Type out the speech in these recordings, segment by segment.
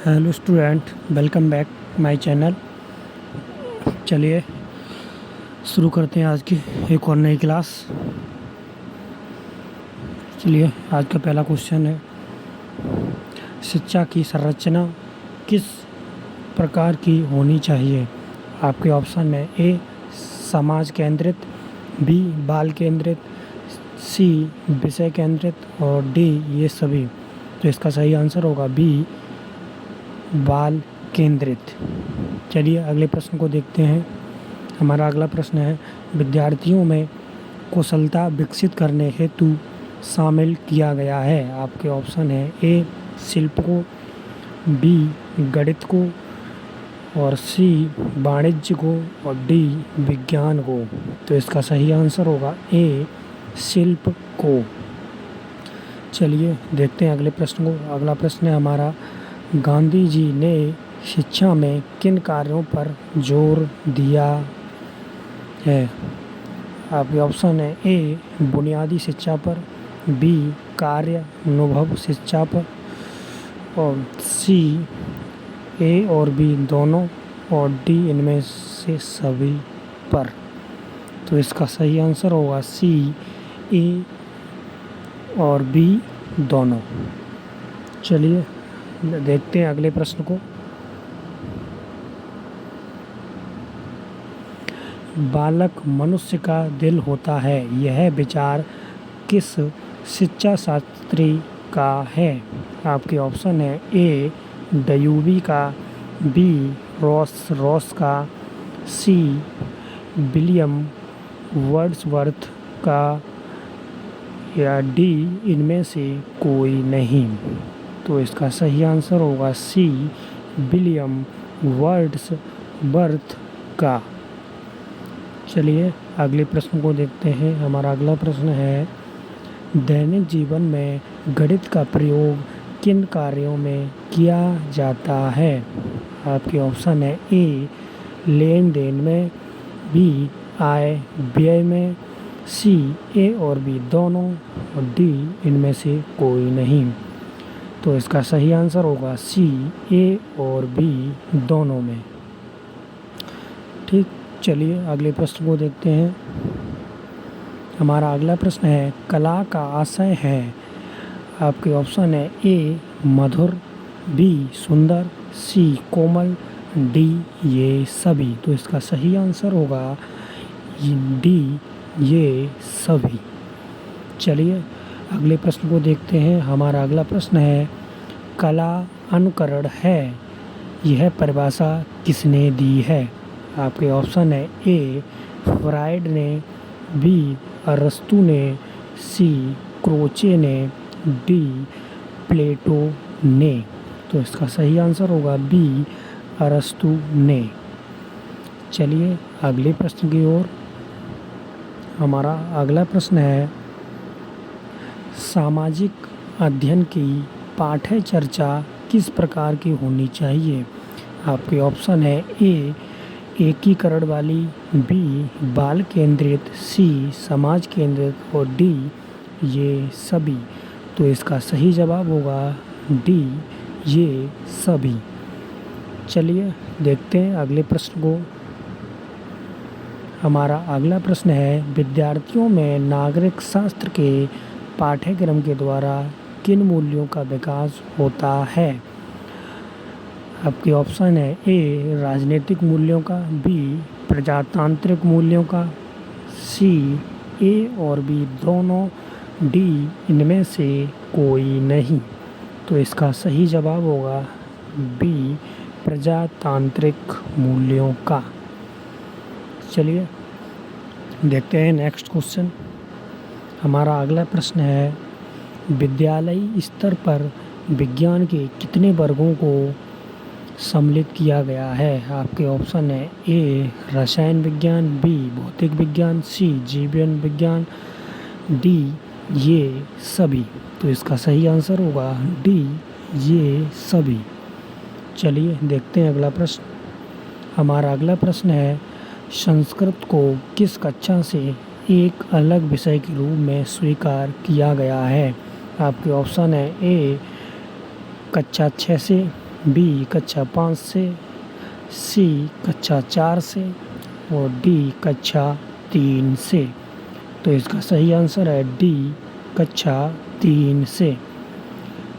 Hello student, welcome back my channel. चलिए शुरू करते हैं आज की एक और नई क्लास। चलिए आज का पहला क्वेश्चन है, शिक्षा की संरचना किस प्रकार की होनी चाहिए। आपके ऑप्शन है ए समाज केंद्रित, बी बाल केंद्रित, सी विषय केंद्रित और डी ये सभी। तो इसका सही आंसर होगा बी बाल केंद्रित। चलिए अगले प्रश्न को देखते हैं। हमारा अगला प्रश्न है, विद्यार्थियों में कुशलता विकसित करने हेतु शामिल किया गया है। आपके ऑप्शन है ए शिल्प को, बी गणित को और सी वाणिज्य को और डी विज्ञान को। तो इसका सही आंसर होगा ए शिल्प को। चलिए देखते हैं अगले प्रश्न को। अगला प्रश्न है हमारा, गांधी जी ने शिक्षा में किन कार्यों पर जोर दिया है। आपके ऑप्शन है ए बुनियादी शिक्षा पर, बी कार्य अनुभव शिक्षा पर और सी ए और बी दोनों और डी इनमें से सभी पर। तो इसका सही आंसर होगा सी ए और बी दोनों। चलिए देखते हैं अगले प्रश्न को। बालक मनुष्य का दिल होता है, यह विचार किस शिक्षा शास्त्री का है। आपके ऑप्शन है ए डयूबी का, बी रॉस का, सी विलियम वर्ड्सवर्थ का या डी इनमें से कोई नहीं। तो इसका सही आंसर होगा सी विलियम वर्ड्सवर्थ का। चलिए अगले प्रश्न को देखते हैं। हमारा अगला प्रश्न है, दैनिक जीवन में गणित का प्रयोग किन कार्यों में किया जाता है। आपके ऑप्शन है ए लेन देन में, बी आय व्यय में, सी ए और बी दोनों और डी इनमें से कोई नहीं। तो इसका सही आंसर होगा सी ए और बी दोनों में। ठीक, चलिए अगले प्रश्न को देखते हैं। हमारा अगला प्रश्न है, कला का आशय है। आपके ऑप्शन है ए मधुर, बी सुंदर, सी कोमल, डी ये सभी। तो इसका सही आंसर होगा डी ये सभी। चलिए अगले प्रश्न को देखते हैं। हमारा अगला प्रश्न है, कला अनुकरण है, यह परिभाषा किसने दी है। आपके ऑप्शन है ए फ्राइड ने, बी अरस्तु ने, सी क्रोचे ने, डी प्लेटो ने। तो इसका सही आंसर होगा बी अरस्तु ने। चलिए अगले प्रश्न की ओर। हमारा अगला प्रश्न है, सामाजिक अध्ययन की पाठ्य चर्चा किस प्रकार की होनी चाहिए। आपके ऑप्शन है ए एकीकरण वाली, बी बाल केंद्रित, सी समाज केंद्रित और डी ये सभी। तो इसका सही जवाब होगा डी ये सभी। चलिए देखते हैं अगले प्रश्न को। हमारा अगला प्रश्न है, विद्यार्थियों में नागरिक शास्त्र के पाठ्यक्रम के द्वारा किन मूल्यों का विकास होता है। आपके ऑप्शन है ए राजनीतिक मूल्यों का, बी प्रजातांत्रिक मूल्यों का, सी ए और बी दोनों, डी इनमें से कोई नहीं। तो इसका सही जवाब होगा बी प्रजातांत्रिक मूल्यों का। चलिए देखते हैं नेक्स्ट क्वेश्चन। हमारा अगला प्रश्न है, विद्यालयी स्तर पर विज्ञान के कितने वर्गों को सम्मिलित किया गया है। आपके ऑप्शन है ए रसायन विज्ञान, बी भौतिक विज्ञान, सी जीव विज्ञान, डी ये सभी। तो इसका सही आंसर होगा डी ये सभी। चलिए देखते हैं अगला प्रश्न। हमारा अगला प्रश्न है, संस्कृत को किस कक्षा से एक अलग विषय के रूप में स्वीकार किया गया है। आपके ऑप्शन है ए कक्षा 6 से, बी कक्षा 5 से, सी कक्षा 4 से और डी कक्षा 3 से। तो इसका सही आंसर है डी कक्षा 3 से।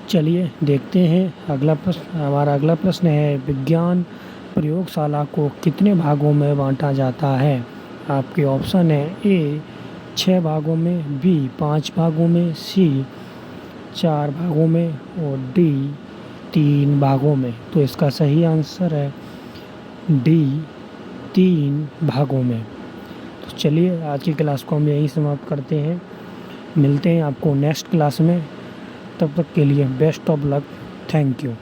चलिए देखते हैं अगला प्रश्न। हमारा अगला प्रश्न है, विज्ञान प्रयोगशाला को कितने भागों में बांटा जाता है? आपके ऑप्शन है ए 6 भागों में, बी 5 भागों में, सी 4 भागों में और डी 3 भागों में। तो इसका सही आंसर है डी 3 भागों में। तो चलिए आज की क्लास को हम यहीं समाप्त करते हैं। मिलते हैं आपको नेक्स्ट क्लास में। तब तक के लिए best of luck. Thank you.